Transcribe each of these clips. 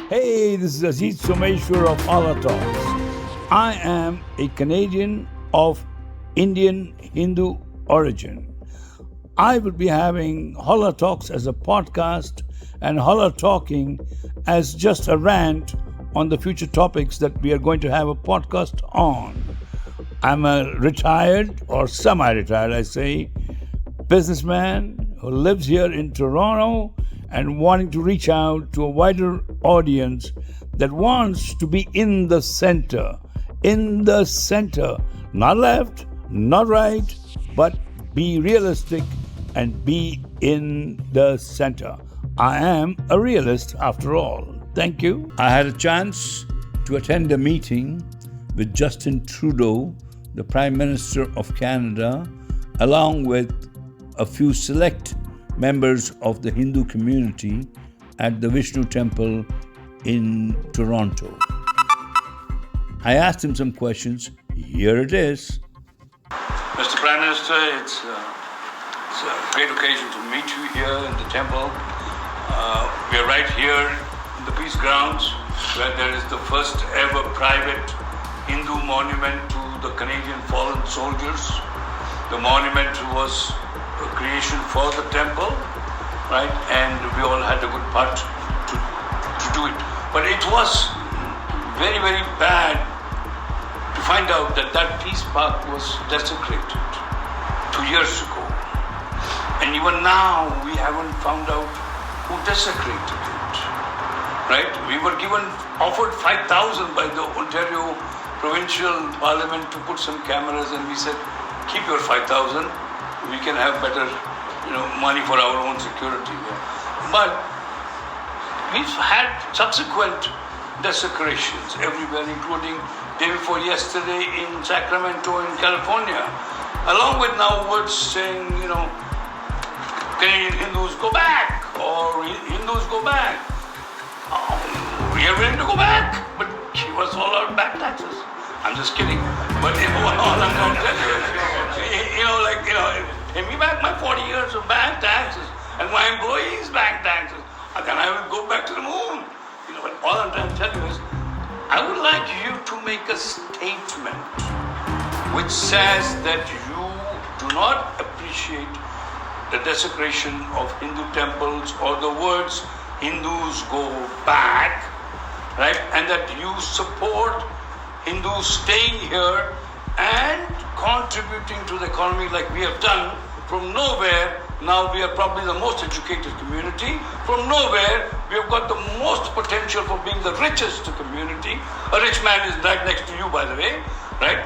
Hey, this is Ajit Someshwar of HollaTalks. I am a Canadian of Indian Hindu origin. I will be having HollaTalks as a podcast and HollaTalking as just a rant on the future topics that we are going to have a podcast on. I'm a retired or semi-retired, I say, businessman who lives here in Toronto and wanting to reach out to a wider audience that wants to be in the center, not left, not right, but be realistic and be in the center. I am a realist after all. Thank you. I had a chance to attend a meeting with Justin Trudeau, the Prime Minister of Canada, along with a few select members of the Hindu community at the Vishnu Temple in Toronto. I asked him some questions. Here it is. Mr. Prime Minister, it's a great occasion to meet you here in the temple. We are right here in the peace grounds where there is the first ever private Hindu monument to the Canadian fallen soldiers. The monument was a creation for the temple, right? And we all had a good part to do it. But it was very, very bad to find out that that peace park was desecrated 2 years ago. And even now, we haven't found out who desecrated it, right? We were offered 5,000 by the Ontario Provincial Parliament to put some cameras, and we said, keep your 5,000. We can have better, money for our own security. But we've had subsequent desecrations everywhere, including day before yesterday in Sacramento in California, along with now words saying, Canadian Hindus go back, or Hindus go back. We are willing to go back, but give us all our back taxes. I'm just kidding. But all I'm going to tell you is, pay me back my 40 years of bank taxes and my employees' bank taxes, and then I will go back to the moon. But all I'm trying to tell you is, I would like you to make a statement which says that you do not appreciate the desecration of Hindu temples or the words Hindus go back, right? And that you support Hindus staying here and contributing to the economy like we have done from nowhere. Now we are probably the most educated community. From nowhere, we have got the most potential for being the richest community. A rich man is right next to you, by the way, right?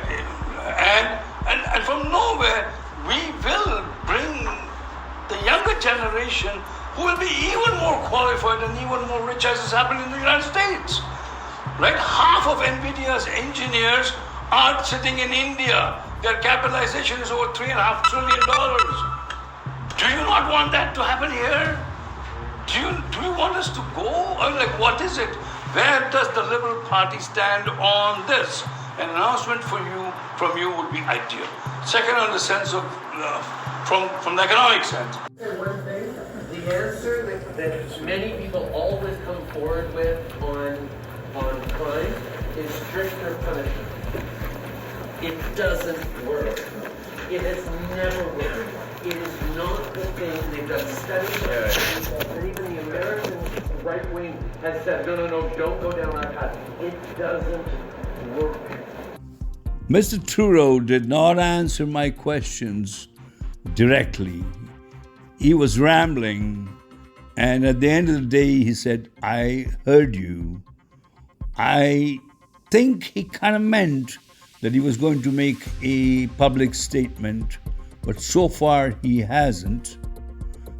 And from nowhere, we will bring the younger generation who will be even more qualified and even more rich, as is happening in the United States, right? Half of NVIDIA's engineers are sitting in India. Their capitalization is over $3.5 trillion. Do you not want that to happen here? Do you want us to go? Or what is it? Where does the Liberal Party stand on this? An announcement from you would be ideal. Second, on the sense of, from the economic sense. One thing, the answer that many people always come forward with on crime is stricter punishment. It doesn't work. It has never worked. It is not the thing. They've done studies on it, and even the American right wing has said, no, don't go down that path. It doesn't work. Mr. Trudeau did not answer my questions directly. He was rambling, and at the end of the day, he said, I heard you. I think he kind of meant that he was going to make a public statement, but so far he hasn't.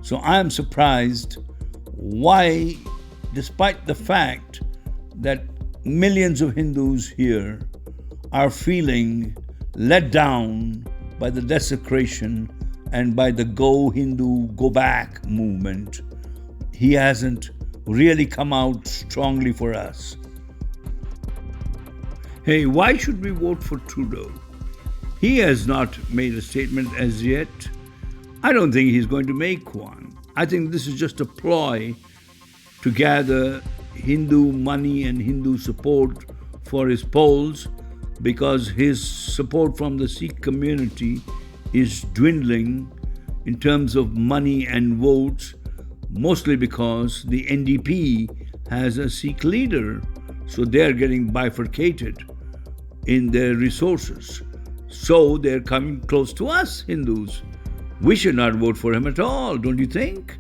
So I'm surprised why, despite the fact that millions of Hindus here are feeling let down by the desecration and by the Go Hindu, Go Back movement, he hasn't really come out strongly for us. Hey, why should we vote for Trudeau? He has not made a statement as yet. I don't think he's going to make one. I think this is just a ploy to gather Hindu money and Hindu support for his polls, because his support from the Sikh community is dwindling in terms of money and votes, mostly because the NDP has a Sikh leader, so they're getting bifurcated in their resources. So they're coming close to us, Hindus. We should not vote for him at all, don't you think?